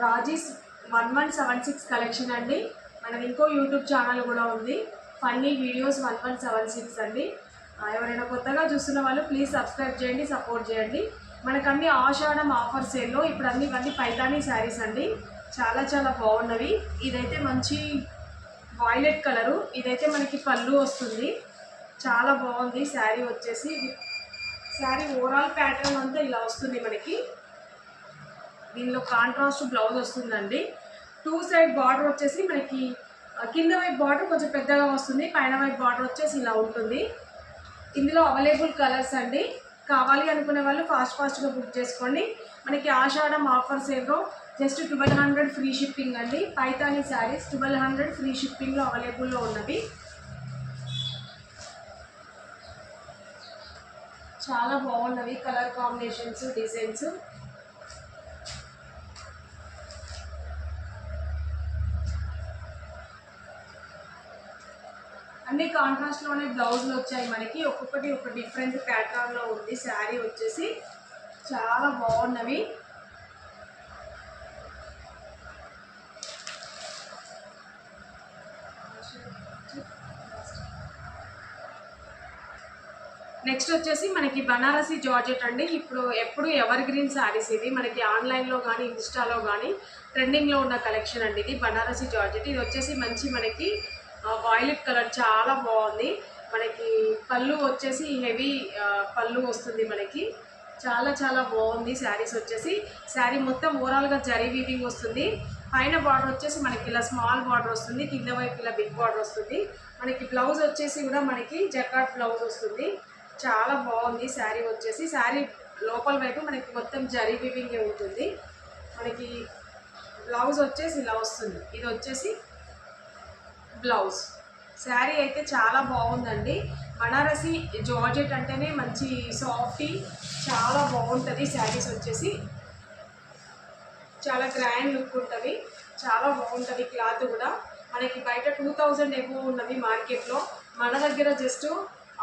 Raji's 1176 collection అండి. మనకి ఇంకో యూట్యూబ్ ఛానల్ కూడా ఉంది, ఫన్నీ వీడియోస్ 1176 అండి. ఎవరైనా కొత్తగా చూస్తున్న వాళ్ళు ప్లీజ్ సబ్స్క్రైబ్ చేయండి, సపోర్ట్ చేయండి. మనకన్నీ ఆషాఢం ఆఫర్ సేల్లో ఇప్పుడు అన్ని పైతానీ శారీస్ అండి. చాలా చాలా బాగున్నవి. ఇదైతే మంచి వాయిలెట్ కలరు, ఇదైతే మనకి పళ్ళు వస్తుంది. చాలా బాగుంది శారీ వచ్చేసి. శారీ ఓవరాల్ ప్యాటర్న్ అంతా ఇలా వస్తుంది మనకి. దీనిలో కాంట్రాస్ట్ బ్లౌజ్ వస్తుందండి. 2 సైడ్ బార్డర్ వచ్చేసి మనకి కింద వైపు బార్డర్ కొంచెం పెద్దగా వస్తుంది, పైన వైపు బార్డర్ వచ్చేసి ఇలా ఉంటుంది. ఇందులో అవైలబుల్ కలర్స్ అండి. కావాలి అనుకునే వాళ్ళు ఫాస్ట్గా బుక్ చేసుకోండి. మనకి ఆషాఢం ఆఫర్ సేల్లో జస్ట్ 1200 ఫ్రీ షిప్పింగ్ అండి. పైతానీ శారీస్ 1200 ఫ్రీ షిప్పింగ్లో అవైలబుల్లో ఉన్నవి. చాలా బాగున్నవి కలర్ కాంబినేషన్స్, డిజైన్స్. అన్ని కాంట్రాస్ట్లోనే బ్లౌజులు వచ్చాయి మనకి. ఒక్కొక్కటి ఒక డిఫరెంట్ ప్యాటర్న్లో ఉంది శారీ వచ్చేసి. చాలా బాగున్నవి. నెక్స్ట్ వచ్చేసి మనకి బనారసి జార్జెట్ అండి. ఎప్పుడు ఎవర్ గ్రీన్ శారీస్ ఇవి. మనకి ఆన్లైన్లో కానీ ఇన్స్టాలో కానీ ట్రెండింగ్లో ఉన్న కలెక్షన్ అండి ఇది బనారసి జార్జెట్. ఇది వచ్చేసి మంచి మనకి వాయిలెట్ కలర్, చాలా బాగుంది. మనకి పళ్ళు వచ్చేసి హెవీ పళ్ళు వస్తుంది మనకి. చాలా చాలా బాగుంది శారీస్ వచ్చేసి. శారీ మొత్తం ఓవరాల్గా జరీ వీవింగ్ వస్తుంది. పైన బార్డర్ వచ్చేసి మనకి ఇలా స్మాల్ బార్డర్ వస్తుంది, కింద వైపు ఇలా బిగ్ బార్డర్ వస్తుంది. మనకి బ్లౌజ్ వచ్చేసి కూడా మనకి జకార్డ్ బ్లౌజ్ వస్తుంది. చాలా బాగుంది శారీ వచ్చేసి. శారీ లోపల వైపు మనకి మొత్తం జరీ వీవింగే ఉంటుంది. మనకి బ్లౌజ్ వచ్చేసి ఇలా వస్తుంది. ఇది వచ్చేసి బ్లౌజ్. శారీ అయితే చాలా బాగుందండి. బనారసి జార్జెట్ అంటేనే మంచి సాఫ్టీ, చాలా బాగుంటుంది శారీస్ వచ్చేసి. చాలా గ్రాండ్ లుక్ ఉంటుంది, చాలా బాగుంటుంది క్లాత్ కూడా. మనకి బయట 2000 ఎబో ఉన్నవి మార్కెట్లో. మన దగ్గర జస్ట్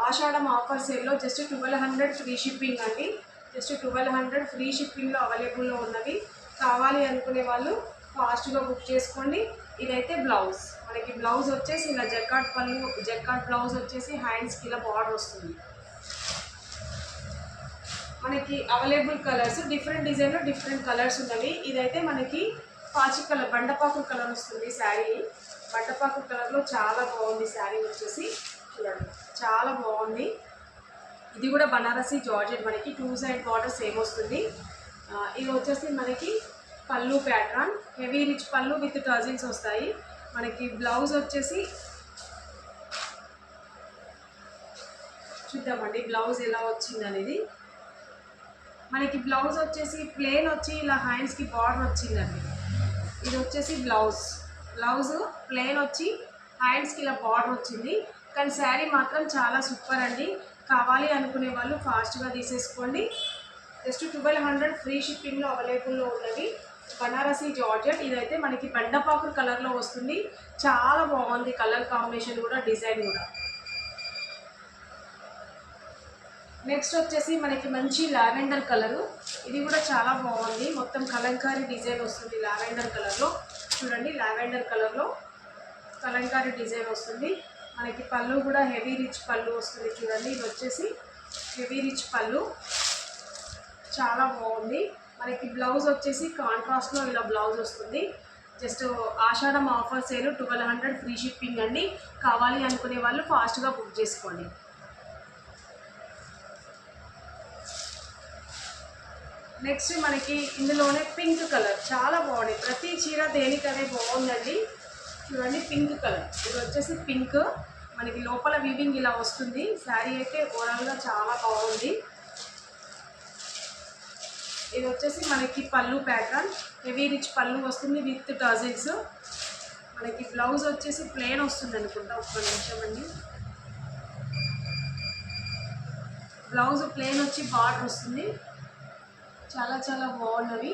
ఆషాఢం ఆఫర్ సేల్లో జస్ట్ 1200 ఫ్రీ షిప్పింగ్ అండి. జస్ట్ 1200 ఫ్రీ షిప్పింగ్లో అవైలబుల్లో ఉన్నవి. కావాలి అనుకునే వాళ్ళు ఫాస్ట్గా బుక్ చేసుకోండి. ఇదైతే బ్లౌజ్. మనకి బ్లౌజ్ వచ్చేసి ఇలా జకార్డ్ పళ్ళు, జకార్డ్ బ్లౌజ్ వచ్చేసి హ్యాండ్స్కి ఇలా బార్డర్ వస్తుంది. మనకి అవైలబుల్ కలర్స్ డిఫరెంట్ డిజైన్లో డిఫరెంట్ కలర్స్ ఉన్నవి. ఇదైతే మనకి పాచి కలర్, బండపాకు కలర్ వస్తుంది శారీ. బండపాకు కలర్లో చాలా బాగుంది శారీ వచ్చేసి. చూడండి చాలా బాగుంది. ఇది కూడా బనారసి జార్జెట్. మనకి 2 సైడ్ బార్డర్ సేమ్ వస్తుంది. ఇది వచ్చేసి మనకి పళ్ళు ప్యాటర్న్, హెవీ రిచ్ పళ్ళు విత్ టజిల్స్ వస్తాయి. మనకి బ్లౌజ్ వచ్చేసి చూద్దామండి బ్లౌజ్ ఎలా వచ్చింది అనేది. మనకి బ్లౌజ్ వచ్చేసి ప్లెయిన్ వచ్చి ఇలా హ్యాండ్స్కి బార్డర్ వచ్చిందండి. ఇది వచ్చేసి బ్లౌజ్ ప్లెయిన్ వచ్చి హ్యాండ్స్కి ఇలా బార్డర్ వచ్చింది. కానీ శారీ మాత్రం చాలా సూపర్ అండి. కావాలి అనుకునే వాళ్ళు ఫాస్ట్గా తీసేసుకోండి. జస్ట్ 1200 ఫ్రీ షిప్పింగ్లో అవైలబుల్లో ఉన్నవి బనారసి జార్జెట్. ఇదైతే మనకి బండపాకు కలర్లో వస్తుంది. చాలా బాగుంది కలర్ కాంబినేషన్ కూడా, డిజైన్ కూడా. నెక్స్ట్ వచ్చేసి మనకి మంచి లావెండర్ కలరు. ఇది కూడా చాలా బాగుంది. మొత్తం కలంకారీ డిజైన్ వస్తుంది లావెండర్ కలర్లో. చూడండి లావెండర్ కలర్లో కలంకారీ డిజైన్ వస్తుంది. మనకి పళ్ళు కూడా హెవీ రిచ్ పళ్ళు వస్తుంది. చూడండి ఇది వచ్చేసి హెవీ రిచ్ పళ్ళు, చాలా బాగుంది. మనకి బ్లౌజ్ వచ్చేసి కాంట్రాస్ట్లో ఇలా బ్లౌజ్ వస్తుంది. జస్ట్ ఆషాఢం ఆఫర్ సేల్ 1200 ఫ్రీ షిప్పింగ్ అండి. కావాలి అనుకునే వాళ్ళు ఫాస్ట్గా బుక్ చేసుకోండి. నెక్స్ట్ మనకి ఇందులోనే పింక్ కలర్ చాలా బాగుంది. ప్రతి చీర దేనికదే బాగుందండి. చూడండి పింక్ కలర్. ఇది వచ్చేసి పింక్. మనకి లోపల వీవింగ్ ఇలా వస్తుంది. శారీ అయితే ఓవరాల్గా చాలా బాగుంది. ఇది వచ్చేసి మనకి పళ్ళు ప్యాటర్న్, హెవీ రిచ్ పళ్ళు వస్తుంది విత్ టజిల్స్. మనకి బ్లౌజ్ వచ్చేసి ప్లెయిన్ వస్తుంది అనుకుంటా. ఒక్క నిమిషం అండి. బ్లౌజ్ ప్లెయిన్ వచ్చి బార్డర్ వస్తుంది. చాలా చాలా బాగున్నవి.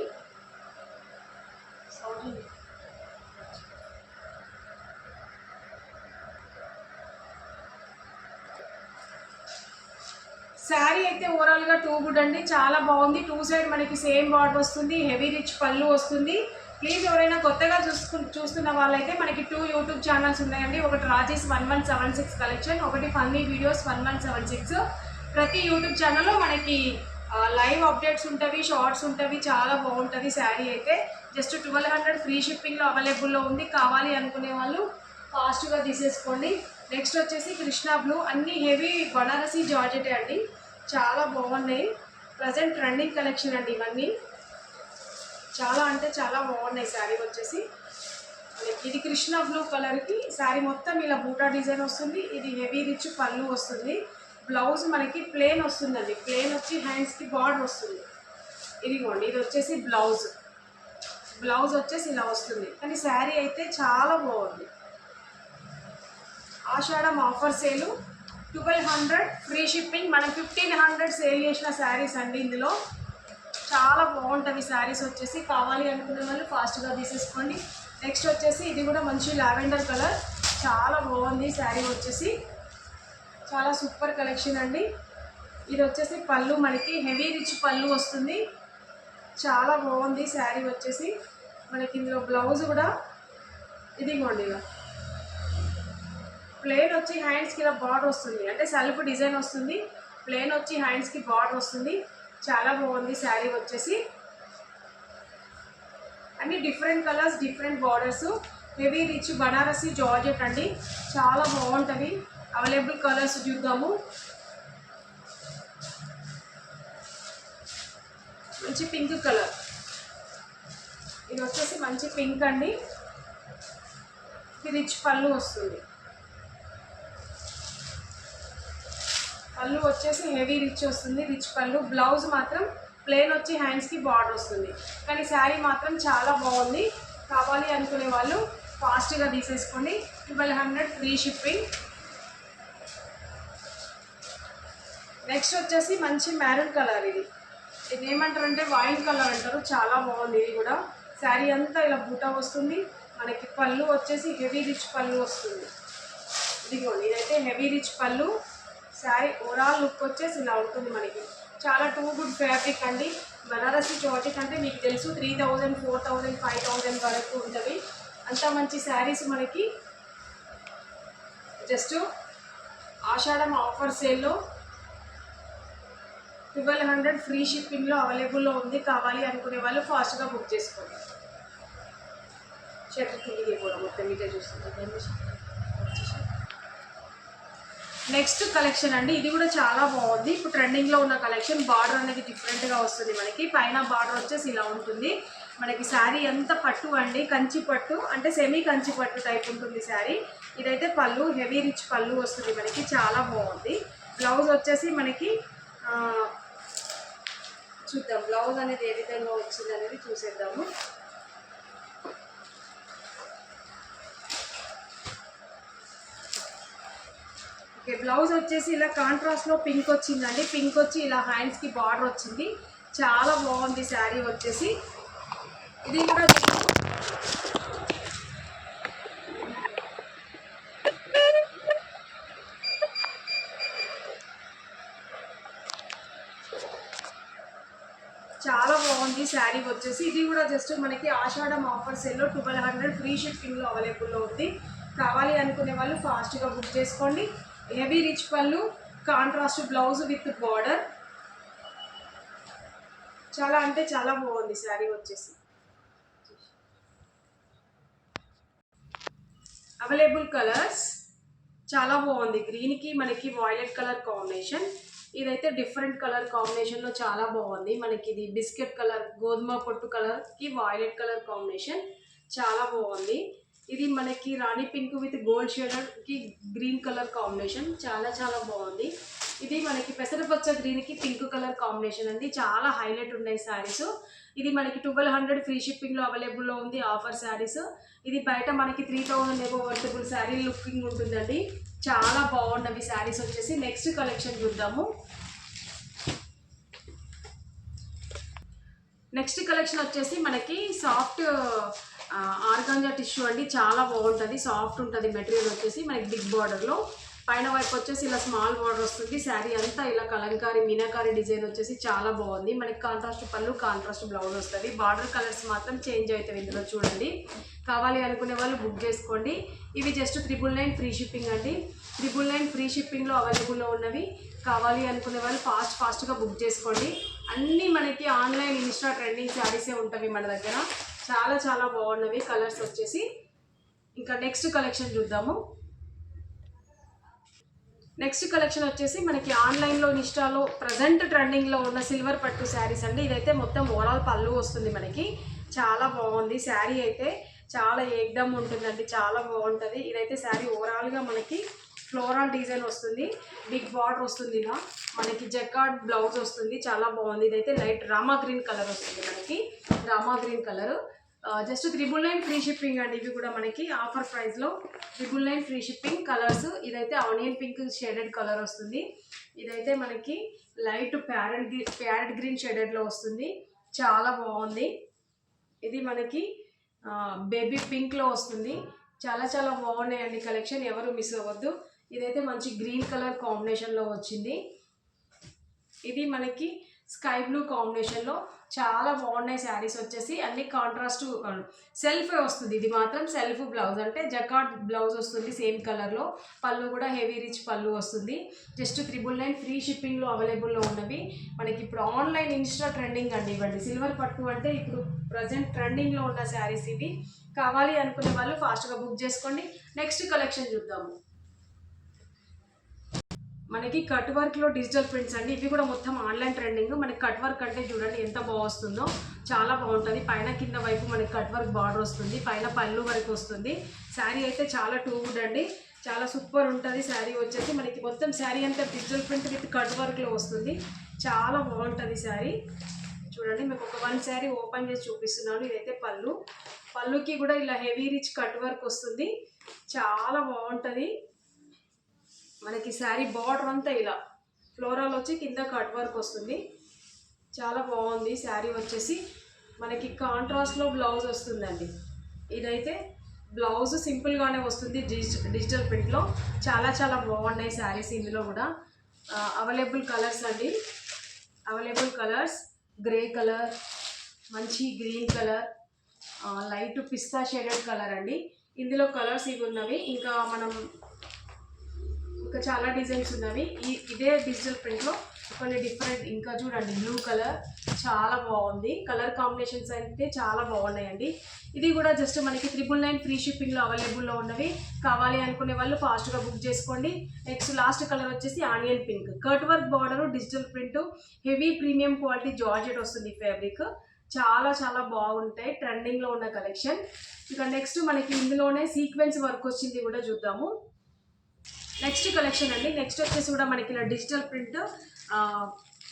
శారీ అయితే ఓవరాల్గా 2 గుడ్ అండి. చాలా బాగుంది. 2 సైడ్ మనకి సేమ్ బార్డర్ వస్తుంది, హెవీ రిచ్ పళ్ళు వస్తుంది. ప్లీజ్ ఎవరైనా కొత్తగా చూస్తున్న వాళ్ళైతే మనకి 2 యూట్యూబ్ ఛానల్స్ ఉన్నాయండి. ఒకటి రాజేష్ 1176 కలెక్షన్, ఒకటి ఫన్నీ వీడియోస్ 1176. ప్రతి యూట్యూబ్ ఛానల్లో మనకి లైవ్ అప్డేట్స్ ఉంటవి, షార్ట్స్ ఉంటవి, చాలా బాగుంటుంది. శారీ అయితే జస్ట్ 1200 ఫ్రీ షిప్పింగ్లో అవైలబుల్లో ఉంది. కావాలి అనుకునే వాళ్ళు ఫాస్ట్గా తీసేసుకోండి. నెక్స్ట్ వచ్చేసి కృష్ణా బ్లూ, అన్ని హెవీ బనారసి జార్జెట్ అండి, చాలా బాగున్నాయి. ప్రజెంట్ ట్రెండింగ్ కలెక్షన్ అండి ఇవన్నీ, చాలా అంటే చాలా బాగున్నాయి. శారీ వచ్చేసి ఇది కృష్ణా బ్లూ కలర్కి శారీ మొత్తం ఇలా బూటా డిజైన్ వస్తుంది. ఇది హెవీ రిచ్ పళ్ళు వస్తుంది. బ్లౌజ్ మనకి ప్లెయిన్ వస్తుందండి, ప్లెయిన్ వచ్చి హ్యాండ్స్కి బార్డర్ వస్తుంది. ఇదిగోండి, ఇది వచ్చేసి బ్లౌజ్ వచ్చేసి ఇలా వస్తుంది. కానీ శారీ అయితే చాలా బాగుంది. ఆషాఢం ఆఫర్ సేలు 1200 ఫ్రీ షిప్పింగ్. మనం 1500 సేల్ చేసిన శారీస్ అండి. ఇందులో చాలా బాగుంటుంది శారీస్ వచ్చేసి. కావాలి అనుకునే వాళ్ళు ఫాస్ట్గా తీసేసుకోండి. నెక్స్ట్ వచ్చేసి ఇది కూడా మంచి లావెండర్ కలర్, చాలా బాగుంది శారీ వచ్చేసి, చాలా సూపర్ కలెక్షన్ అండి. ఇది వచ్చేసి పళ్ళు మనకి హెవీ రిచ్ పళ్ళు వస్తుంది, చాలా బాగుంది శారీ వచ్చేసి. మనకి ఇందులో బ్లౌజ్ కూడా ఇదిగోండి, ఇలా ప్లెయిన్ వచ్చి హ్యాండ్స్కి ఇలా బార్డర్ వస్తుంది, అంటే సెల్ఫ్ డిజైన్ వస్తుంది. ప్లెయిన్ వచ్చి హ్యాండ్స్కి బార్డర్ వస్తుంది, చాలా బాగుంది శారీ వచ్చేసి. అన్ని different colours, different borders, heavy rich Banarasi georgette అండి, చాలా బాగుంటుంది. అవైలబుల్ కలర్స్ చూద్దాము. మంచి పింక్ కలర్, ఇది వచ్చేసి మంచి పింక్ అండి. ఇది రిచ్ పళ్ళు వస్తుంది, పళ్ళు వచ్చేసి హెవీ రిచ్ వస్తుంది, రిచ్ పళ్ళు. బ్లౌజ్ మాత్రం ప్లెయిన్ వచ్చి హ్యాండ్స్కి బార్డర్ వస్తుంది. కానీ శారీ మాత్రం చాలా బాగుంది. కావాలి అనుకునే వాళ్ళు ఫాస్ట్గా తీసేసుకోండి. 1200 ఫ్రీ షిప్పింగ్. నెక్స్ట్ వచ్చేసి మంచి మ్యారూన్ కలర్, ఇది ఏమంటారు అంటే వైన్ కలర్ అంటారు, చాలా బాగుంది. ఇది కూడా శారీ అంతా ఇలా బూటా వస్తుంది. మనకి పళ్ళు వచ్చేసి హెవీ రిచ్ పళ్ళు వస్తుంది. ఇదిగోండి, ఇదైతే హెవీ రిచ్ పళ్ళు. శారీ ఓవరాల్ లుక్ వచ్చేసి ఇలా ఉంటుంది మనకి. చాలా టూ గుడ్ ఫ్యాబ్రిక్ అండి. బనారసి జార్జెట్ అంటే మీకు తెలుసు 3000, 4000, 5000 వరకు ఉంటుంది. అంత మంచి శారీస్ మనకి జస్ట్ ఆషాఢం ఆఫర్ సేల్లో 1200 ఫ్రీ షిప్పింగ్లో అవైలబుల్లో ఉంది. కావాలి అనుకునే వాళ్ళు ఫాస్ట్గా బుక్ చేసుకోండి. చెట్టు కూడా మొత్తం మీటే చూస్తుంది. నెక్స్ట్ కలెక్షన్ అండి, ఇది కూడా చాలా బాగుంది. ఇప్పుడు ట్రెండింగ్లో ఉన్న కలెక్షన్. బార్డర్ అనేది డిఫరెంట్గా వస్తుంది మనకి. పైన బార్డర్ వచ్చేసి ఇలా ఉంటుంది. మనకి శారీ ఎంత పట్టు అండి, కంచి పట్టు అంటే సెమీ కంచి పట్టు టైప్ ఉంటుంది శారీ. ఇదైతే పళ్ళు హెవీ రిచ్ పళ్ళు వస్తుంది మనకి, చాలా బాగుంది. బ్లౌజ్ వచ్చేసి మనకి చూద్దాం, బ్లౌజ్ అనేది ఏ విధంగా వచ్చింది అనేది చూసేద్దాము. ఓకే, బ్లౌజ్ వచ్చేసి ఇలా కాంట్రాస్ట్లో పింక్ వచ్చిందండి. పింక్ వచ్చి ఇలా హ్యాండ్స్కి బార్డర్ వచ్చింది, చాలా బాగుంది శారీ వచ్చేసి. ఇది కూడా చాలా బాగుంది శారీ వచ్చేసి. ఇది కూడా జస్ట్ మనకి ఆషాఢం ఆఫర్ సేల్లో 1200 ఫ్రీ షిప్పింగ్లో అవైలబుల్లో ఉంది. కావాలి అనుకునే వాళ్ళు ఫాస్ట్గా బుక్ చేసుకోండి. హెవీ రిచ్ పళ్ళు, కాంట్రాస్ట్ బ్లౌజ్ విత్ బార్డర్, చాలా అంటే చాలా బాగుంది శారీ వచ్చేసి. అవైలబుల్ కలర్స్ చాలా బాగుంది. గ్రీన్కి మనకి వాయిలెట్ కలర్ కాంబినేషన్. ఇదైతే డిఫరెంట్ కలర్ కాంబినేషన్లో చాలా బాగుంది. మనకి ఇది బిస్కెట్ కలర్, గోధుమ పొట్టు కలర్కి వాయిలెట్ కలర్ కాంబినేషన్, చాలా బాగుంది. ఇది మనకి రాణి పింక్ విత్ గోల్డ్ షేడర్కి గ్రీన్ కలర్ కాంబినేషన్, చాలా చాలా బాగుంది. ఇది మనకి పెసరపచ్చ గ్రీన్కి పింక్ కలర్ కాంబినేషన్ అండి, చాలా హైలైట్ ఉన్నాయి శారీస్. ఇది మనకి 1200 ఫ్రీ షిప్పింగ్లో అవైలబుల్లో ఉంది ఆఫర్ శారీస్. ఇది బయట మనకి 3000 ఏవో వర్తబుల్ శారీ లుకింగ్ ఉంటుందండి, చాలా బాగున్నవి శారీస్ వచ్చేసి. నెక్స్ట్ కలెక్షన్ చూద్దాము. నెక్స్ట్ కలెక్షన్ వచ్చేసి మనకి సాఫ్ట్ ఆర్గాంజా టిష్యూ అండి, చాలా బాగుంటుంది, సాఫ్ట్ ఉంటుంది మెటీరియల్ వచ్చేసి. మనకి బిగ్ బార్డర్లో పైన వైపు వచ్చేసి ఇలా స్మాల్ బార్డర్ వస్తుంది. శారీ అంతా ఇలా కలంకారీ మీనాకారి డిజైన్ వచ్చేసి చాలా బాగుంది. మనకి కాంట్రాస్ట్ పళ్ళు, కాంట్రాస్ట్ బ్లౌజ్ వస్తుంది. బార్డర్ కలర్స్ మాత్రం చేంజ్ అవుతాయి ఇందులో చూడండి. కావాలి అనుకునే వాళ్ళు బుక్ చేసుకోండి. ఇవి జస్ట్ 999 ఫ్రీ షిప్పింగ్ అండి. 999 ఫ్రీ షిప్పింగ్లో అవైలబుల్లో ఉన్నవి. కావాలి అనుకునే వాళ్ళు ఫాస్ట్గా బుక్ చేసుకోండి. అన్నీ మనకి ఆన్లైన్ ఇన్స్టా ట్రెండింగ్ శారీసే ఉంటాయి మన దగ్గర. చాలా చాలా బాగున్నవి కలర్స్ వచ్చేసి. ఇంకా నెక్స్ట్ కలెక్షన్ చూద్దాము. నెక్స్ట్ కలెక్షన్ వచ్చేసి మనకి ఆన్లైన్లో ఇన్స్టాలో ప్రజెంట్ ట్రెండింగ్లో ఉన్న సిల్వర్ పట్టు శారీస్ అండి. ఇదైతే మొత్తం ఓవరాల్ పళ్ళు వస్తుంది మనకి. చాలా బాగుంది శారీ అయితే, చాలా ఏకదమ్ ఉంటుందండి, చాలా బాగుంటుంది. ఇదైతే శారీ ఓవరాల్గా మనకి ఫ్లోరల్ డిజైన్ వస్తుంది, బిగ్ బార్డర్ వస్తుంది, ఇలా మనకి జకార్డ్ బ్లౌజ్ వస్తుంది. చాలా బాగుంది. ఇదైతే లైట్ రామా గ్రీన్ కలర్ వస్తుంది మనకి, Rama green colour. Just 999 free shipping అండి. ఇవి కూడా మనకి ఆఫర్ ప్రైస్లో 999 ఫ్రీ షిప్పింగ్. కలర్స్ ఇదైతే ఆనియన్ పింక్ షేడెడ్ కలర్ వస్తుంది. ఇదైతే మనకి లైట్ ప్యారెట్ గ్రీన్ షేడెడ్లో వస్తుంది. చాలా బాగుంది. ఇది మనకి బేబీ పింక్లో వస్తుంది. చాలా చాలా బాగున్నాయండి కలెక్షన్, ఎవరు మిస్ అవ్వద్దు. ఇదైతే మంచి గ్రీన్ కలర్ కాంబినేషన్లో వచ్చింది. ఇది మనకి స్కై బ్లూ కాంబినేషన్లో చాలా బాగున్నాయి శారీస్ వచ్చేసి. అన్ని కాంట్రాస్ట్ సెల్ఫ్ వస్తుంది. ఇది మాత్రం సెల్ఫ్ బ్లౌజ్, అంటే జకార్డ్ బ్లౌజ్ వస్తుంది సేమ్ కలర్లో. పళ్ళు కూడా హెవీ రిచ్ పళ్ళు వస్తుంది. జస్ట్ 999 ఫ్రీ షిప్పింగ్లో అవైలబుల్లో ఉన్నవి మనకి. ఇప్పుడు ఆన్లైన్ ఇన్స్టా ట్రెండింగ్ అండి ఇవ్వండి. సిల్వర్ పట్టు అంటే ఇప్పుడు ప్రజెంట్ ట్రెండింగ్లో ఉన్న శారీస్ ఇవి. కావాలి అనుకునే వాళ్ళు ఫాస్ట్గా బుక్ చేసుకోండి. నెక్స్ట్ కలెక్షన్ చూద్దాము. మనకి కట్ వర్క్లో డిజిటల్ ప్రింట్స్ అండి. ఇవి కూడా మొత్తం ఆన్లైన్ ట్రెండింగ్. మనకి కట్ వర్క్ అంటే చూడండి ఎంత బాగుస్తుందో, చాలా బాగుంటుంది. పైన కింద వైపు మనకి కట్ వర్క్ బార్డర్ వస్తుంది, పైన పళ్ళు వరకు వస్తుంది. శారీ అయితే చాలా టూ గుడ్ అండి, చాలా సూపర్ ఉంటుంది. శారీ వచ్చేసి మనకి మొత్తం శారీ అంతా డిజిటల్ ప్రింట్ విత్ కట్ వర్క్లో వస్తుంది. చాలా బాగుంటుంది శారీ. చూడండి మీకు ఒక వన్ శారీ ఓపెన్ చేసి చూపిస్తున్నాను. ఇదైతే పళ్ళుకి కూడా ఇలా హెవీ రిచ్ కట్ వర్క్ వస్తుంది. చాలా బాగుంటుంది మనకి శారీ. బార్డర్ అంతా ఇలా ఫ్లోరల్ వచ్చి కింద కట్ వర్క్ వస్తుంది. చాలా బాగుంది శారీ వచ్చేసి. మనకి కాంట్రాస్ట్లో బ్లౌజ్ వస్తుందండి. ఇదైతే బ్లౌజ్ సింపుల్గానే వస్తుంది డిజిటల్ ప్రింట్లో. చాలా చాలా బాగున్నాయి శారీస్. ఇందులో కూడా అవైలబుల్ కలర్స్ అండి, అవైలబుల్ కలర్స్. గ్రే కలర్, మంచి గ్రీన్ కలర్, లైట్ పిస్తా షేడెడ్ కలర్ అండి. ఇందులో కలర్స్ ఇవి ఉన్నవి. ఇంకా చాలా డిజైన్స్ ఉన్నవి. ఇదే డిజిటల్ ప్రింట్లో కొన్ని డిఫరెంట్. ఇంకా చూడండి బ్లూ కలర్ చాలా బాగుంది. కలర్ కాంబినేషన్స్ అయితే చాలా బాగున్నాయండి. ఇది కూడా జస్ట్ మనకి 999 ఫ్రీ షిప్పింగ్లో అవైలబుల్లో ఉన్నవి. కావాలి అనుకునే వాళ్ళు ఫాస్ట్గా బుక్ చేసుకోండి. నెక్స్ట్ లాస్ట్ కలర్ వచ్చేసి onion pink, cut work border, digital print, heavy premium quality georgette వస్తుంది ఫ్యాబ్రిక్. చాలా చాలా బాగుంటాయి, ట్రెండింగ్లో ఉన్న కలెక్షన్. ఇంకా నెక్స్ట్ మనకి ఇందులోనే సీక్వెన్స్ వర్క్ వచ్చింది కూడా చూద్దాము. నెక్స్ట్ కలెక్షన్ అండి. నెక్స్ట్ వచ్చేసి కూడా మనకి ఇలా digital print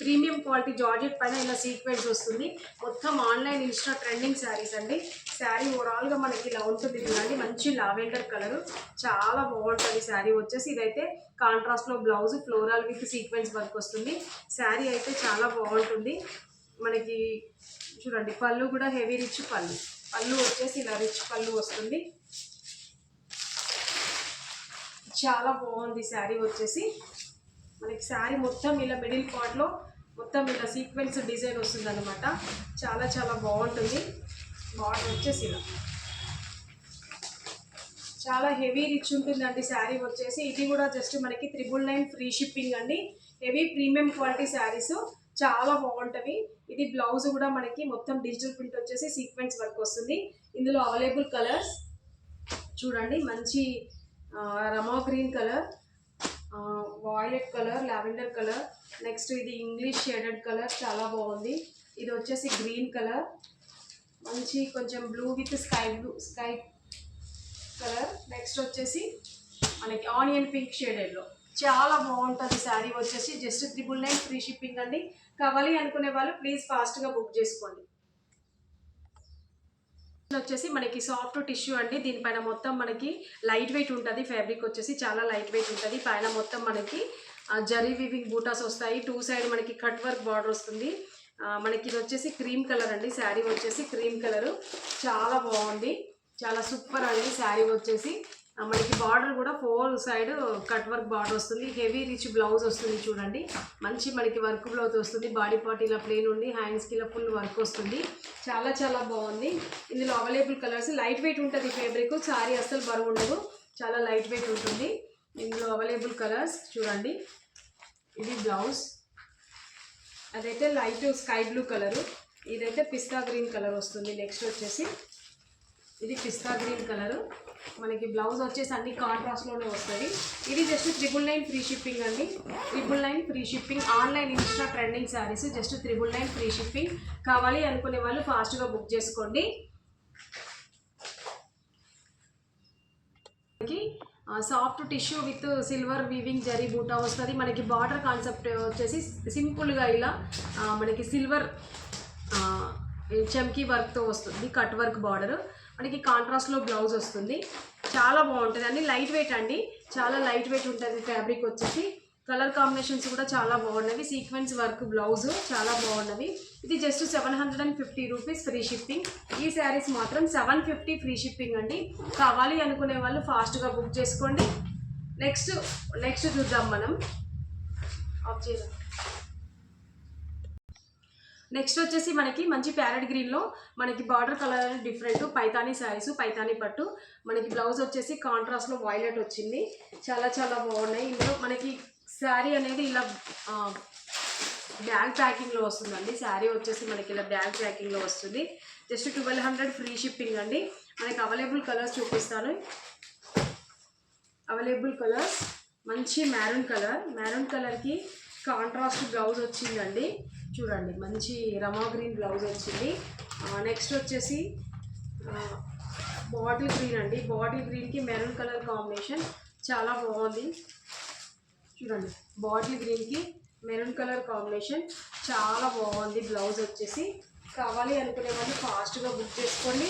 premium quality georgette పైన ఇలా సీక్వెన్స్ వస్తుంది. మొత్తం ఆన్లైన్ ఇన్స్టా ట్రెండింగ్ శారీస్ అండి. శారీ ఓవరాల్గా మనకి ఇలా ఉంటుంది చూడండి, మంచి లావెండర్ కలర్, చాలా బాగుంటుంది శారీ వచ్చేసి. ఇదైతే కాంట్రాస్ట్లో blouse floral with sequence work వస్తుంది. శారీ అయితే చాలా బాగుంటుంది మనకి. చూడండి పళ్ళు కూడా హెవీ రిచ్ పళ్ళు వచ్చేసి ఇలా రిచ్ పళ్ళు వస్తుంది. చాలా బాగుంది శారీ వచ్చేసి. మనకి శారీ మొత్తం ఇలా మిడిల్ పార్ట్లో మొత్తం ఇలా సీక్వెన్స్ డిజైన్ వస్తుంది అనమాట. చాలా చాలా బాగుంటుంది. బార్డర్ వచ్చేసి ఇలా చాలా హెవీ రిచ్ ఉంటుందండి శారీ వచ్చేసి. ఇది కూడా జస్ట్ మనకి 999 ఫ్రీ షిప్పింగ్ అండి. హెవీ ప్రీమియం క్వాలిటీ శారీస్ చాలా బాగుంటుంది. ఇది బ్లౌజ్ కూడా మనకి మొత్తం డిజిటల్ ప్రింట్ వచ్చేసి సీక్వెన్స్ వర్క్ వస్తుంది. ఇందులో అవైలబుల్ కలర్స్ చూడండి, మంచి Rama green colour, violet colour, lavender colour, next ఇది ఇంగ్లీష్ షేడెడ్ కలర్ చాలా బాగుంది. ఇది వచ్చేసి గ్రీన్ కలర్, మంచి కొంచెం blue with sky colour. Next వచ్చేసి మనకి ఆనియన్ పింక్ షేడెడ్లో చాలా బాగుంటుంది శారీ వచ్చేసి. జస్ట్ 999 ఫ్రీ షిప్పింగ్ అండి. కావాలి అనుకునే వాళ్ళు ప్లీజ్ ఫాస్ట్గా బుక్ చేసుకోండి. వచ్చేసి మనకి సాఫ్ట్ టిష్యూ అండి. దీనిపైన మొత్తం మనకి లైట్ వెయిట్ ఉంటుంది. ఫ్యాబ్రిక్ వచ్చేసి చాలా లైట్ వెయిట్ ఉంటుంది. పైన మొత్తం మనకి జరీ వీవింగ్ బూటాస్ వస్తాయి. టూ సైడ్ మనకి కట్ వర్క్ బార్డర్ వస్తుంది. మనకి ఇది వచ్చేసి క్రీమ్ కలర్ అండి. శారీ వచ్చేసి క్రీమ్ కలర్ చాలా బాగుంది, చాలా సూపర్ అండి శారీ వచ్చేసి. మనకి బార్డర్ కూడా 4 సైడ్ కట్ వర్క్ బార్డర్ వస్తుంది. హెవీ రిచ్ బ్లౌజ్ వస్తుంది చూడండి. మంచి మనకి వర్క్ బ్లౌజ్ వస్తుంది. బాడీ పార్ట్ ఇలా ప్లెయిన్ ఉండి హ్యాండ్స్కి ఇలా ఫుల్ వర్క్ వస్తుంది. చాలా చాలా బాగుంది. ఇందులో అవైలబుల్ కలర్స్. లైట్ వెయిట్ ఉంటుంది ఫ్యాబ్రిక్. సారీ అస్సలు బరువు ఉండదు. చాలా లైట్ వెయిట్ ఉంటుంది. ఇందులో అవైలబుల్ కలర్స్ చూడండి. ఇది బ్లౌజ్. అదైతే లైట్ స్కై బ్లూ కలరు. ఇదైతే పిస్తా గ్రీన్ కలర్ వస్తుంది. నెక్స్ట్ వచ్చేసి ఇది పిస్తా గ్రీన్ కలరు. మనకి బ్లౌజ్ వచ్చేసి అన్ని కాంట్రాస్ట్లోనే వస్తుంది. ఇది జస్ట్ 999 ఫ్రీ షిప్పింగ్ అండి. 999 free shipping. Online Insta trending saris just 999 free shipping. కావాలి అనుకునే వాళ్ళు ఫాస్ట్గా బుక్ చేసుకోండి. Soft tissue with silver weaving zari బూటా వస్తుంది. మనకి బార్డర్ కాన్సెప్ట్ వచ్చేసి సింపుల్గా ఇలా మనకి సిల్వర్ చమ్కీ వర్క్తో వస్తుంది. Cut work border. మనకి కాంట్రాస్ట్లో బ్లౌజ్ వస్తుంది. చాలా బాగుంటుంది. అన్ని లైట్ వెయిట్ అండి. చాలా లైట్ వెయిట్ ఉంటుంది ఫ్యాబ్రిక్ వచ్చేసి. కలర్ కాంబినేషన్స్ కూడా చాలా బాగున్నవి. సీక్వెన్స్ వర్క్ బ్లౌజ్ చాలా బాగున్నవి. ఇది జస్ట్ 750 రూపీస్ ఫ్రీ షిప్పింగ్. ఈ శారీస్ మాత్రం 750 ఫ్రీ షిప్పింగ్ అండి. కావాలి అనుకునే వాళ్ళు ఫాస్ట్గా బుక్ చేసుకోండి. నెక్స్ట్ చూద్దాం మనం. ఆఫ్ చేద్దాం. నెక్స్ట్ వచ్చేసి మనకి మంచి ప్యారెట్ గ్రీన్లో మనకి బార్డర్ కలర్ అనేది డిఫరెంట్. పైతానీ శారీస్, పైతానీ పట్టు. మనకి బ్లౌజ్ వచ్చేసి కాంట్రాస్ట్లో వైలెట్ వచ్చింది. చాలా చాలా బాగున్నాయి. ఇందులో మనకి శారీ అనేది ఇలా బ్యాగ్ ప్యాకింగ్లో వస్తుందండి. శారీ వచ్చేసి మనకి ఇలా బ్యాగ్ ప్యాకింగ్లో వస్తుంది. జస్ట్ 1200 ఫ్రీ షిప్పింగ్ అండి. మనకి అవైలబుల్ కలర్స్ చూపిస్తాను. అవైలబుల్ కలర్స్ మంచి మ్యారూన్ కలర్. మ్యారూన్ కలర్కి కాంట్రాస్ట్ బ్లౌజ్ వచ్చిందండి. చూడండి మంచి రమా గ్రీన్ బ్లౌజ్ వచ్చింది. నెక్స్ట్ వచ్చేసి బాటిల్ గ్రీన్ అండి. బాటిల్ గ్రీన్కి మెరూన్ కలర్ కాంబినేషన్ చాలా బాగుంది. చూడండి బాటిల్ గ్రీన్కి మెరూన్ కలర్ కాంబినేషన్ చాలా బాగుంది. బ్లౌజ్ వచ్చేసి కావాలి అనుకునే వాళ్ళు ఫాస్ట్గా బుక్ చేసుకోండి.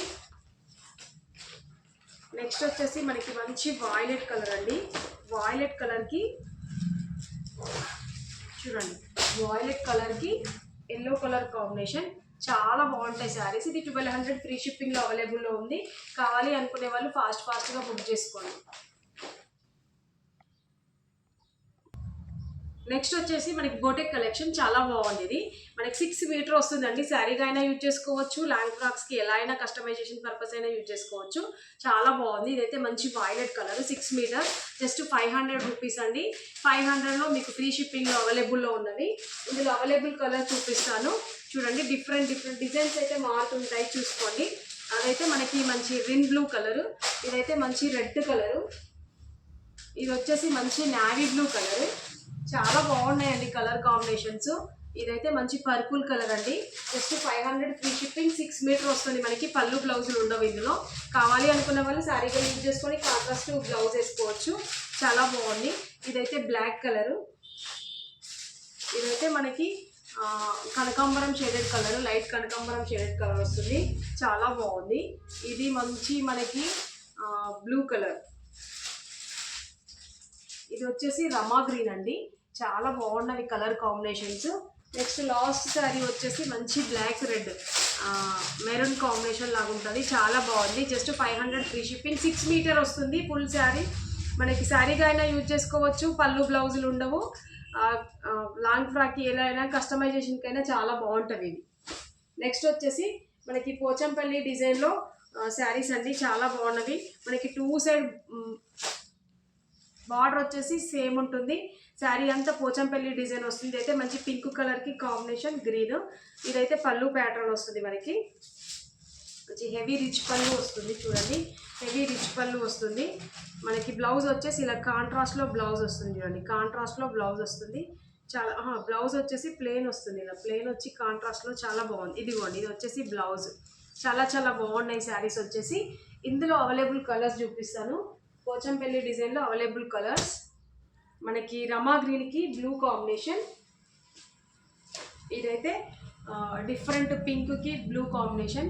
నెక్స్ట్ వచ్చేసి మనకి మంచి వాయిలెట్ కలర్ అండి. వాయిలెట్ కలర్కి చూడండి వాయిలెట్ కలర్కి ఎల్లో కలర్ కాంబినేషన్ చాలా బాగుంటాయి శారీస్. ఇది 1200 ఫ్రీ షిప్పింగ్లో అవైలబుల్లో ఉంది. కావాలి అనుకునే వాళ్ళు ఫాస్ట్గా బుక్ చేసుకోండి. నెక్స్ట్ వచ్చేసి మనకి బోటెక్ కలెక్షన్ చాలా బాగుంది. ఇది మనకి 6 మీటర్ వస్తుందండి. శారీగా అయినా యూజ్ చేసుకోవచ్చు. లాంగ్ ఫ్రాక్స్కి ఎలా అయినా కస్టమైజేషన్ పర్పస్ అయినా యూజ్ చేసుకోవచ్చు. చాలా బాగుంది. ఇదైతే మంచి violet colour 6 metre just 500 rupees అండి. 500లో మీకు ఫ్రీ షిప్పింగ్లో అవైలబుల్లో ఉన్నవి. ఇందులో అవైలబుల్ కలర్ చూపిస్తాను చూడండి. డిఫరెంట్ డిజైన్స్ అయితే మారుతుంటాయి చూసుకోండి. అదైతే మనకి మంచి రిన్ బ్లూ కలరు. ఇదైతే మంచి రెడ్ కలరు. ఇది వచ్చేసి మంచి నావీ బ్లూ కలరు. చాలా బాగున్నాయండి కలర్ కాంబినేషన్స్. ఇదైతే మంచి పర్పుల్ కలర్ అండి. Just 500 free shipping. 6 మీటర్ వస్తుంది మనకి. పళ్ళు బ్లౌజులు ఉండవు ఇందులో. కావాలి అనుకున్న వాళ్ళు శారీగా యూజ్ చేసుకొని కాంట్రాస్ట్ బ్లౌజ్ వేసుకోవచ్చు. చాలా బాగుంది. ఇదైతే బ్లాక్ కలరు. ఇదైతే మనకి కనకాంబరం షేడెడ్ కలర్. లైట్ కనకాంబరం షేడెడ్ కలర్ వస్తుంది. చాలా బాగుంది. ఇది మంచి మనకి బ్లూ కలర్. ఇది వచ్చేసి రమా గ్రీన్ అండి. చాలా బాగున్నవి colour combinations. Next last saree వచ్చేసి మంచి బ్లాక్ రెడ్ మెరూన్ కాంబినేషన్ లాగా ఉంటుంది. చాలా బాగుంది. Just 500 free shipping. 6 మీటర్ వస్తుంది ఫుల్ శారీ. మనకి శారీగా అయినా యూజ్ చేసుకోవచ్చు. పళ్ళు బ్లౌజులు ఉండవు. లాంగ్ ఫ్రాక్కి ఎలా అయినా కస్టమైజేషన్కి అయినా చాలా బాగుంటుంది ఇది. నెక్స్ట్ వచ్చేసి మనకి పోచంపల్లి డిజైన్లో శారీస్ అండి. చాలా బాగున్నవి. మనకి 2 సైడ్ బార్డర్ వచ్చేసి సేమ్ ఉంటుంది. శారీ అంతా పోచంపల్లి డిజైన్ వస్తుంది. అయితే మంచి పింక్ కలర్కి కాంబినేషన్ గ్రీన్. ఇదైతే పళ్ళు ప్యాటర్న్ వస్తుంది మనకి. మంచి హెవీ రిచ్ పళ్ళు వస్తుంది చూడండి. హెవీ రిచ్ పళ్ళు వస్తుంది. మనకి బ్లౌజ్ వచ్చేసి ఇలా కాంట్రాస్ట్లో బ్లౌజ్ వస్తుంది చూడండి. కాంట్రాస్ట్లో బ్లౌజ్ వస్తుంది. చాలా బ్లౌజ్ వచ్చేసి ప్లెయిన్ వస్తుంది. ఇలా ప్లెయిన్ వచ్చి కాంట్రాస్ట్లో చాలా బాగుంది. ఇదిగోండి ఇది వచ్చేసి బ్లౌజ్. చాలా చాలా బాగున్నాయి శారీస్ వచ్చేసి. ఇందులో అవైలబుల్ కలర్స్ చూపిస్తాను. పోచంపల్లి డిజైన్లో అవైలబుల్ కలర్స్ మనకి రమా గ్రీన్కి బ్లూ కాంబినేషన్. ఇదైతే డిఫరెంట్ పింక్కి బ్లూ కాంబినేషన్.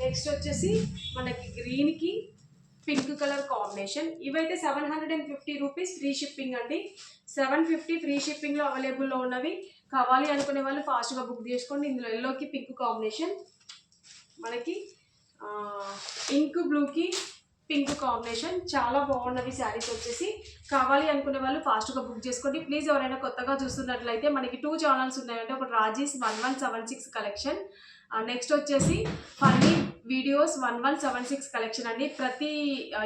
నెక్స్ట్ వచ్చేసి మనకి గ్రీన్కి పింక్ కలర్ కాంబినేషన్. ఇవైతే 750 రూపీస్ ఫ్రీ షిప్పింగ్ అండి. 750 ఫ్రీ షిప్పింగ్లో అవైలబుల్లో ఉన్నవి. కావాలి అనుకునే వాళ్ళు ఫాస్ట్గా బుక్ చేసుకోండి. ఇందులో ఎల్లోకి పింక్ కాంబినేషన్. మనకి ఇంక్ బ్లూకి పింక్ కాంబినేషన్. చాలా బాగున్నవి శారీస్ వచ్చేసి. కావాలి అనుకునే వాళ్ళు ఫాస్ట్గా బుక్ చేసుకోండి ప్లీజ్. ఎవరైనా కొత్తగా చూస్తున్నట్లయితే మనకి 2 ఛానల్స్ ఉన్నాయంటే, ఒకటి రాజీస్ 1176 కలెక్షన్, నెక్స్ట్ వచ్చేసి ఫన్నీ వీడియోస్ 1176 కలెక్షన్ అండి. ప్రతి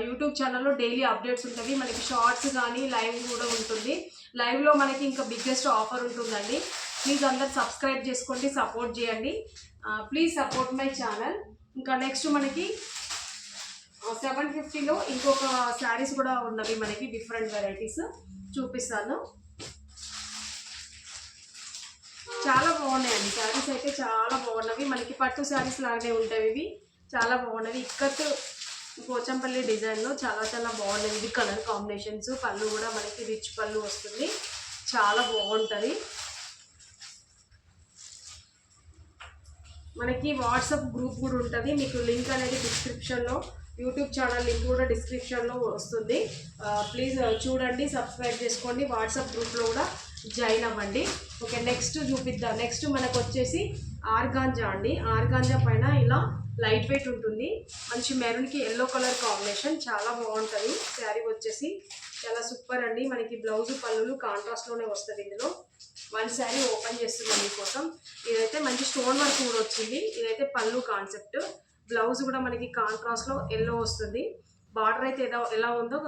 యూట్యూబ్ ఛానల్లో డైలీ అప్డేట్స్ ఉంటుంది. మనకి షార్ట్స్ కానీ లైవ్ కూడా ఉంటుంది. లైవ్లో మనకి ఇంకా బిగ్గెస్ట్ ఆఫర్ ఉంటుందండి. ప్లీజ్ అందరు సబ్స్క్రైబ్ చేసుకోండి, సపోర్ట్ చేయండి. Please support my channel. ఇంకా నెక్స్ట్ మనకి 750లో ఇంకొక శారీస్ కూడా ఉన్నవి మనకి, డిఫరెంట్ వెరైటీస్ చూపిస్తాను. చాలా బాగున్నాయండి శారీస్ అయితే, చాలా బాగున్నవి. మనకి పట్టు శారీస్ లాగానే ఉంటాయి ఇవి. చాలా బాగున్నవి. ఇక్కత్ పోచంపల్లి డిజైన్లో చాలా చాలా బాగున్నవి. ఇది కలర్ కాంబినేషన్స్. పళ్ళు కూడా మనకి రిచ్ పళ్ళు వస్తుంది. చాలా బాగుంటుంది. మనకి వాట్సాప్ గ్రూప్ కూడా ఉంటుంది. మీకు లింక్ అనేది డిస్క్రిప్షన్లో, యూట్యూబ్ ఛానల్ లింక్ కూడా డిస్క్రిప్షన్లో వస్తుంది. ప్లీజ్ చూడండి, సబ్స్క్రైబ్ చేసుకోండి. వాట్సాప్ గ్రూప్లో కూడా జాయిన్ అవ్వండి. ఓకే, నెక్స్ట్ చూపిద్దాం. నెక్స్ట్ మనకు వచ్చేసి ఆర్గాంజా అండి. ఆర్గాంజా పైన ఇలా లైట్ వెయిట్ ఉంటుంది. మంచి మెరూన్కి ఎల్లో కలర్ కాంబినేషన్. చాలా బాగుంటుంది శారీ వచ్చేసి. చాలా సూపర్ అండి. మనకి బ్లౌజ్ పళ్ళులు కాంట్రాస్ట్లోనే వస్తుంది. ఇందులో వన్ శారీ ఓపెన్ చేస్తున్నాం మీకోసం. ఇదైతే మంచి స్టోన్ వర్క్ కూడా వచ్చింది. ఇదైతే పళ్ళు కాన్సెప్ట్. బ్లౌజ్ కూడా మనకి కాంట్రాస్ట్లో ఎల్లో వస్తుంది. బార్డర్ అయితే ఎలా ఉందో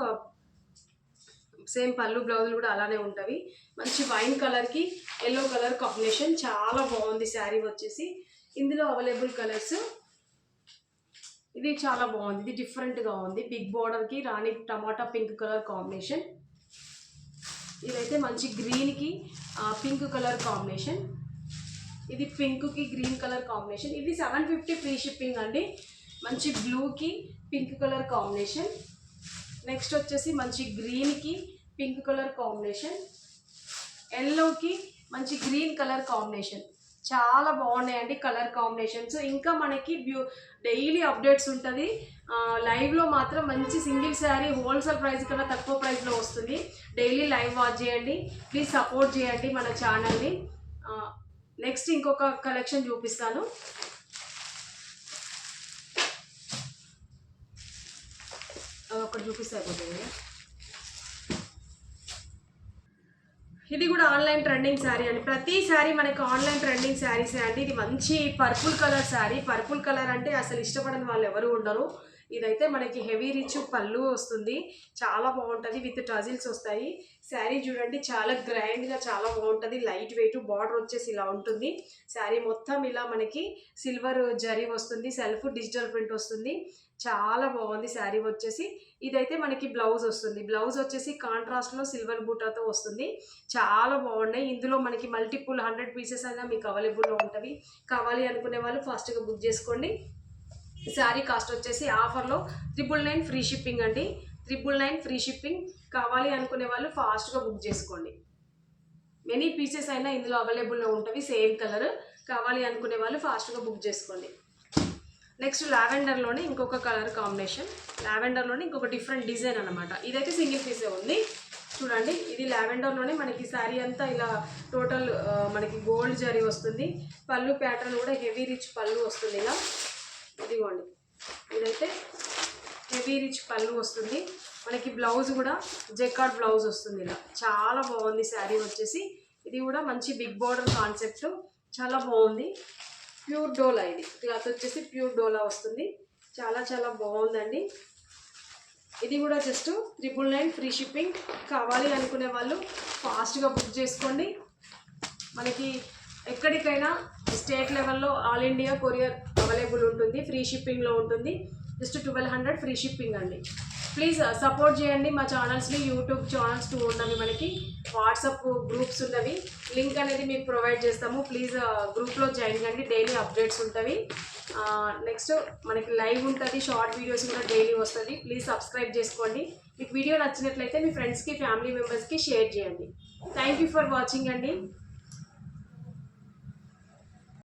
సేమ్ పళ్ళు బ్లౌజులు కూడా అలానే ఉంటాయి. మంచి వైన్ కలర్కి ఎల్లో కలర్ కాంబినేషన్. చాలా బాగుంది శారీ వచ్చేసి. ఇందులో అవైలబుల్ కలర్స్. ఇది చాలా బాగుంది. ఇది డిఫరెంట్గా ఉంది. బిగ్ బార్డర్కి రాణి టమాటా పింక్ కలర్ కాంబినేషన్. ఇదైతే మంచి గ్రీన్కి పింక్ కలర్ కాంబినేషన్. ఇది పింక్కి గ్రీన్ కలర్ కాంబినేషన్. ఇది 750 ఫ్రీ షిప్పింగ్ అండి. మంచి బ్లూకి పింక్ కలర్ కాంబినేషన్. నెక్స్ట్ వచ్చేసి మంచి గ్రీన్కి పింక్ కలర్ కాంబినేషన్. ఎల్లోకి మంచి గ్రీన్ కలర్ కాంబినేషన్. చాలా బాగున్నాయండి కలర్ కాంబినేషన్స్. ఇంకా మనకి డైలీ అప్డేట్స్ ఉంటుంది. లైవ్లో మాత్రం మంచి సింగిల్ శారీ హోల్సేల్ ప్రైస్ కన్నా తక్కువ ప్రైస్లో వస్తుంది. డైలీ లైవ్ వాచ్ చేయండి. ప్లీజ్ సపోర్ట్ చేయండి మన ఛానల్ని. నెక్స్ట్ ఇంకొక కలెక్షన్ చూపిస్తాను. ఒకటి చూపిస్తే అయిపోతుంది. ఇది కూడా ఆన్లైన్ ట్రెండింగ్ శారీ అండి. ప్రతి శారీ మనకి ఆన్లైన్ ట్రెండింగ్ శారీసే అండి. ఇది మంచి purple colour sari. Purple colour అంటే అసలు ఇష్టపడని వాళ్ళు ఎవరు ఉండరు. ఇదైతే మనకి హెవీ రిచ్ పళ్ళు వస్తుంది. చాలా బాగుంటుంది. విత్ టజిల్స్ వస్తాయి. శారీ చూడండి చాలా గ్రాండ్గా చాలా బాగుంటుంది. Light weight. బార్డర్ వచ్చేసి ఇలా ఉంటుంది. శారీ మొత్తం ఇలా మనకి సిల్వర్ జరీ వస్తుంది. సెల్ఫ్ డిజిటల్ ప్రింట్ వస్తుంది. చాలా బాగుంది శారీ వచ్చేసి. ఇదైతే మనకి బ్లౌజ్ వస్తుంది. బ్లౌజ్ వచ్చేసి కాంట్రాస్ట్లో సిల్వర్ బూటాతో వస్తుంది. చాలా బాగున్నాయి. ఇందులో మనకి మల్టిపుల్ 100 పీసెస్ అయినా మీకు అవైలబుల్లో ఉంటుంది. కావాలి అనుకునే వాళ్ళు ఫాస్ట్గా బుక్ చేసుకోండి. శారీ కాస్ట్ వచ్చేసి ఆఫర్లో 999 ఫ్రీ షిప్పింగ్ అండి. 999 ఫ్రీ షిప్పింగ్. కావాలి అనుకునే వాళ్ళు ఫాస్ట్గా బుక్ చేసుకోండి. మెనీ పీసెస్ అయినా ఇందులో అవైలబుల్లో ఉంటుంది. Same colour. కావాలి అనుకునే వాళ్ళు ఫాస్ట్గా బుక్ చేసుకోండి. నెక్స్ట్ లావెండర్లోనే ఇంకొక కలర్ కాంబినేషన్. లావెండర్లోనే ఇంకొక డిఫరెంట్ డిజైన్ అనమాట. ఇదైతే సింగిల్ పీసే ఉంది. చూడండి ఇది లావెండర్లోనే మనకి శారీ అంతా ఇలా టోటల్ మనకి గోల్డ్ జరీ వస్తుంది. పళ్ళు ప్యాటర్న్ కూడా హెవీ రిచ్ పళ్ళు వస్తుంది. ఇలా ఇదిగోండి. ఇదైతే హెవీ రిచ్ పళ్ళు వస్తుంది. మనకి బ్లౌజ్ కూడా జెకార్డ్ బ్లౌజ్ వస్తుంది. ఇలా చాలా బాగుంది శారీ వచ్చేసి. ఇది కూడా మంచి బిగ్ బార్డర్ కాన్సెప్ట్. చాలా బాగుంది. ప్యూర్ డోలా. ఇది క్లాత్ వచ్చేసి ప్యూర్ డోలా వస్తుంది. చాలా చాలా బాగుందండి. ఇది కూడా జస్ట్ 999 ఫ్రీ షిప్పింగ్. కావాలి అనుకునే వాళ్ళు ఫాస్ట్గా బుక్ చేసుకోండి. మనకి ఎక్కడికైనా స్టేట్ లెవెల్లో ఆల్ ఇండియా కొరియర్ అవైలబుల్ ఉంటుంది. ఫ్రీ షిప్పింగ్లో ఉంటుంది. జస్ట్ 1200 ఫ్రీ షిప్పింగ్ అండి. ప్లీజ్ సపోర్ట్ చేయండి మా ఛానల్స్ని. యూట్యూబ్ ఛానల్స్ 2 ఉన్నవి మనకి. వాట్సాప్ గ్రూప్స్ ఉన్నవి. లింక్ అనేది మీకు ప్రొవైడ్ చేస్తాము. ప్లీజ్ గ్రూప్లో జాయిన్ కండి. డైలీ అప్డేట్స్ ఉంటాయి. నెక్స్ట్ మనకి లైవ్ ఉంటుంది. షార్ట్ వీడియోస్ కూడా డైలీ వస్తుంది. ప్లీజ్ సబ్స్క్రైబ్ చేసుకోండి. మీకు వీడియో నచ్చినట్లయితే మీ ఫ్రెండ్స్కి ఫ్యామిలీ మెంబర్స్కి షేర్ చేయండి. థ్యాంక్ యూ ఫర్ వాచింగ్ అండి.